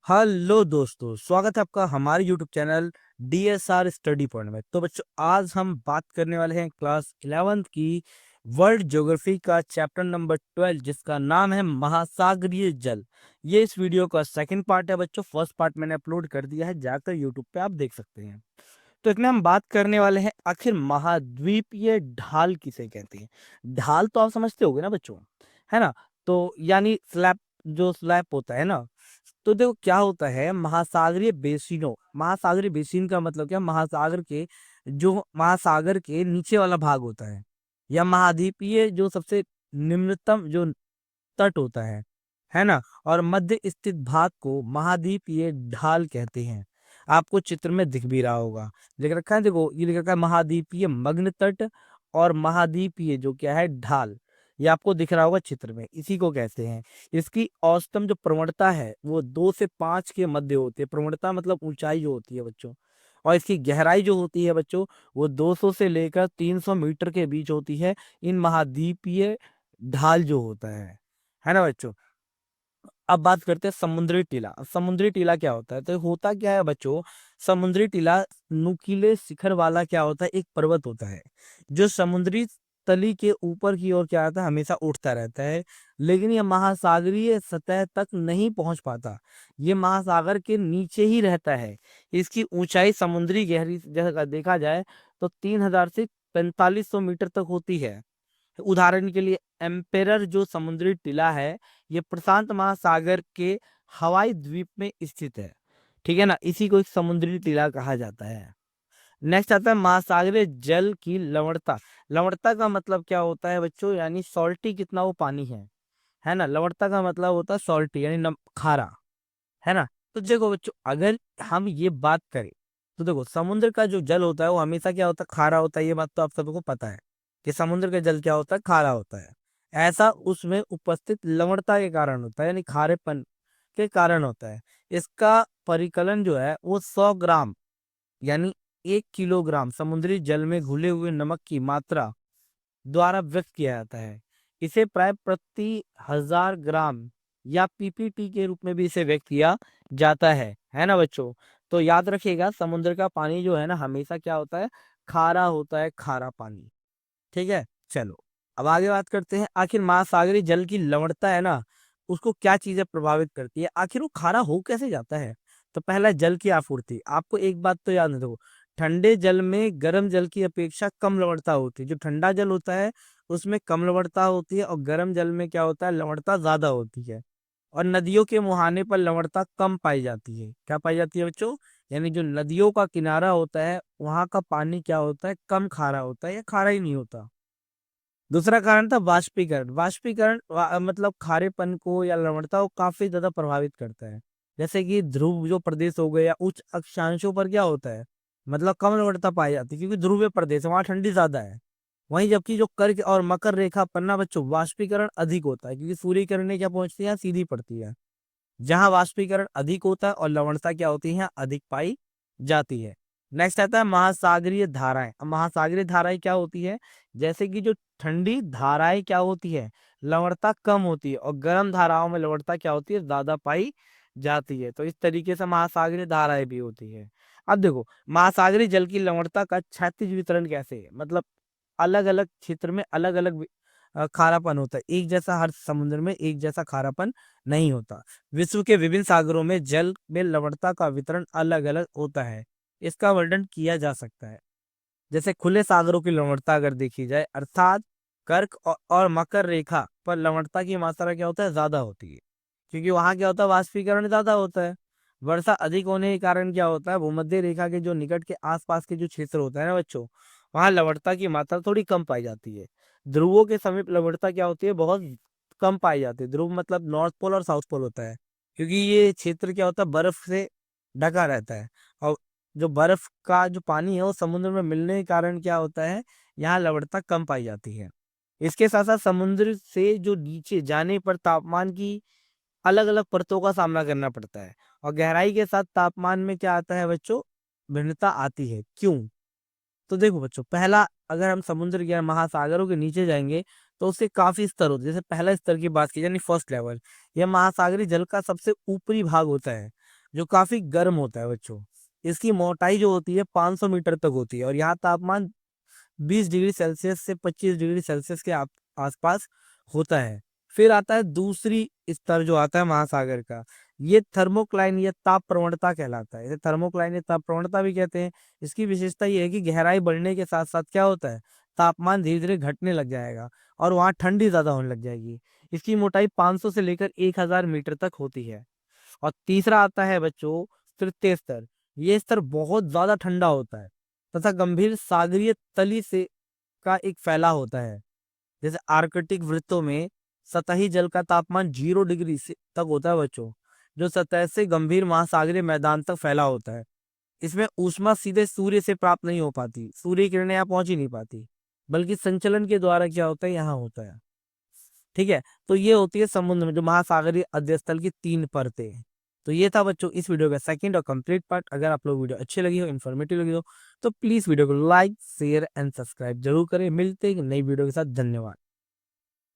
Hello दोस्तों, स्वागत है आपका हमारे YouTube channel DSR study point में। तो बच्चों, आज हम बात करने वाले हैं क्लास 11th की वर्ल्ड ज्योग्राफी का चैप्टर नंबर 12, जिसका नाम है महासागरीय जल। ये इस वीडियो का सेकंड पार्ट है बच्चों। फर्स्ट पार्ट मैंने अपलोड कर दिया है, जाकर यूट्यूब पे आप देख सकते हैं। तो इसमें हम बात करने वाले हैं आखिर महाद्वीपीय ढाल किसे कहते हैं। ढाल तो आप समझते होगे ना बच्चों, है ना। तो यानी स्लैब, जो स्लैब होता है ना। तो देखो क्या होता है, महासागरीय बेसिनों, महासागरीय बेसिन का मतलब क्या, महासागर के जो महासागर के नीचे वाला भाग होता है, या महाद्वीपीय जो सबसे निम्नतम जो तट होता है ना। और मध्य स्थित भाग को महाद्वीपीय ढाल कहते हैं। आपको चित्र में दिख भी रहा होगा, लिख रखा है, देखो ये लिख रखा है महाद्वीपीय मग्न तट और महाद्वीपीय जो क्या है ढाल। ये आपको दिख रहा होगा चित्र में, इसी को कहते हैं। इसकी औसतन जो प्रवणता है वो 2 से 5 के मध्य होती है। प्रवणता मतलब ऊंचाई जो होती है बच्चों। और इसकी गहराई जो होती है बच्चों, वो 200 से लेकर 300 मीटर के बीच होती है। इन महाद्वीपीय ढाल जो होता है ना बच्चों। अब बात करते हैं समुद्री टीला। अब समुद्री टीला क्या होता है, तो होता क्या है बच्चों, समुद्री टीला नुकीले शिखर वाला क्या होता है, एक पर्वत होता है जो समुद्री तली के ऊपर की ओर क्या आता है, हमेशा उठता रहता है। लेकिन ये महासागरीय सतह तक नहीं पहुंच पाता, ये महासागर के नीचे ही रहता है। इसकी ऊंचाई समुद्री गहरी जगह देखा जाए तो 3000 से 4500 मीटर तक होती है। उदाहरण के लिए एम्पेरर जो समुद्री टीला है, ये प्रशांत महासागर के हवाई द्वीप में स्थित है। ठीक है ना, इसी को एक समुद्री टीला कहा जाता है। नेक्स्ट आता है महासागरीय जल की लवणता। लवणता का मतलब क्या होता है बच्चों, यानी सॉल्टी कितना वो पानी है ना। लवणता का मतलब होता है सॉल्टी, यानी खारा, है ना। तो देखो बच्चों, अगर हम ये बात करें तो देखो समुद्र का जो जल होता है वो हमेशा क्या होता है, खारा होता है। ये बात तो आप सबको पता है कि समुद्र का जल क्या होता है, खारा होता है। ऐसा उसमें उपस्थित लवणता के कारण होता है, यानी खारेपन के कारण होता है। इसका परिकलन जो है वो 100 ग्राम, यानी 1 किलोग्राम समुद्री जल में घुले हुए नमक की मात्रा द्वारा व्यक्त किया जाता है। इसे प्राय प्रति 1000 ग्राम या पीपीटी के रूप में भी इसे व्यक्त किया जाता है ना बच्चों। तो याद रखिएगा, समुद्र का पानी जो है ना हमेशा क्या होता है, खारा होता है, खारा पानी। ठीक है, चलो अब आगे बात करते हैं। आखिर महासागरीय जल की लवणता है ना, उसको क्या चीजें प्रभावित करती है, आखिर वो खारा हो कैसे जाता है। तो पहला, जल की आपूर्ति। आपको एक बात तो याद रखो, ठंडे जल में गर्म जल की अपेक्षा कम लवणता होती है। जो ठंडा जल होता है उसमें कम लवणता होती है, और गर्म जल में क्या होता है, लवणता ज्यादा होती है। और नदियों के मुहाने पर लवणता कम पाई जाती है। क्या पाई जाती है बच्चों, यानी जो नदियों का किनारा होता है वहां का पानी क्या होता है, कम खारा होता है या खारा ही नहीं होता। दूसरा कारण था वाष्पीकरण। वाष्पीकरण मतलब खारेपन को या लवणता को काफी ज्यादा प्रभावित करता है। जैसे कि ध्रुव जो प्रदेश हो गए या उच्च अक्षांशों पर क्या होता है, मतलब कम लवणता पाई जाती है, क्योंकि ध्रुवीय प्रदेश है, वहां ठंडी ज्यादा है। वहीं जबकि जो कर्क और मकर रेखा पन्ना बच्चों, वाष्पीकरण अधिक होता है, क्योंकि सूर्य की किरणें क्या पहुंचती है, सीधी पड़ती है। जहां वाष्पीकरण अधिक होता है और लवणता क्या होती है, अधिक पाई जाती है। नेक्स्ट आता है महासागरीय धाराएं। अब महासागरीय धाराएं क्या होती है, जैसे कि जो ठंडी धाराएं क्या होती है, लवणता कम होती है, और गर्म धाराओं में लवणता क्या होती है, ज्यादा पाई जाती है। तो इस तरीके से महासागरीय धाराएं भी होती है। अब देखो, महासागरीय जल की लवणता का क्षैतिज वितरण कैसे है, मतलब अलग अलग क्षेत्र में अलग अलग खारापन होता है। एक जैसा हर समुद्र में एक जैसा खारापन नहीं होता। विश्व के विभिन्न सागरों में जल में लवणता का वितरण अलग अलग होता है। इसका वर्णन किया जा सकता है। जैसे खुले सागरों की लवणता अगर देखी जाए, अर्थात कर्क और मकर रेखा पर लवणता की मात्रा क्या होता है, ज्यादा होती है, क्योंकि वहां क्या होता है, वाष्पीकरण ज्यादा होता है। वर्षा अधिक होने के कारण क्या होता है, भूमध्य रेखा के जो निकट के आसपास के जो क्षेत्र होता है ना बच्चों, वहां लवणता की मात्रा थोड़ी कम पाई जाती है। ध्रुवों के समीप लवणता क्या होती है, बहुत कम पाई जाती है। ध्रुव मतलब नॉर्थ पोल और साउथ पोल होता है, क्योंकि ये क्षेत्र क्या होता है, बर्फ से ढका रहता है। और जो बर्फ का जो पानी है वो समुद्र में मिलने के कारण क्या होता है, यहाँ लवणता कम पाई जाती है। इसके साथ साथ समुद्र से जो नीचे जाने पर तापमान की अलग अलग परतों का सामना करना पड़ता है, और गहराई के साथ तापमान में क्या आता है बच्चों, भिन्नता आती है। क्यों, तो देखो बच्चों, पहला, अगर हम समुद्र या महासागरों के नीचे जाएंगे तो उससे काफी स्तर होते हैं। जैसे पहला स्तर की बात की, यानी फर्स्ट लेवल, यह महासागरीय जल का सबसे ऊपरी भाग होता है। जो काफी गर्म होता है बच्चों। इसकी मोटाई जो होती है 500 मीटर तक होती है और यहाँ तापमान 20 डिग्री सेल्सियस से 25 डिग्री सेल्सियस के आसपास होता है। फिर आता है दूसरी स्तर जो आता है महासागर का, ये थर्मोक्लाइन या ताप प्रवणता कहलाता है। इसे थर्मोक्लाइन या ताप प्रवणता भी कहते हैं। इसकी विशेषता ये है कि गहराई बढ़ने के साथ साथ क्या होता है, तापमान धीरे धीरे घटने लग जाएगा और वहां ठंडी ज्यादा होने लग जाएगी। इसकी मोटाई 500 से लेकर 1000 मीटर तक होती है। और तीसरा आता है बच्चों तृतीय स्तर। ये स्तर बहुत ज्यादा ठंडा होता है तथा गंभीर सागरीय तली से का एक फैलाव होता है। जैसे आर्कटिक वृत्तों में सतही जल का तापमान 0 डिग्री से तक होता है बच्चों, जो सतह से गंभीर महासागरीय मैदान तक फैला होता है। इसमें ऊष्मा सीधे सूर्य से प्राप्त नहीं हो पाती, सूर्य किरणें यहाँ पहुंच ही नहीं पाती, बल्कि संचलन के द्वारा क्या होता है, यहाँ होता है। ठीक है, तो ये होती है समुद्र में जो महासागरीय अध्यस्थल की 3 परतें। तो ये था बच्चों इस वीडियो का सेकंड और कंप्लीट पार्ट। अगर आप लोग वीडियो अच्छी लगी हो, इन्फॉर्मेटिव लगी हो, तो प्लीज वीडियो को लाइक शेयर एंड सब्सक्राइब जरूर करें। मिलते हैं एक नई वीडियो के साथ। धन्यवाद।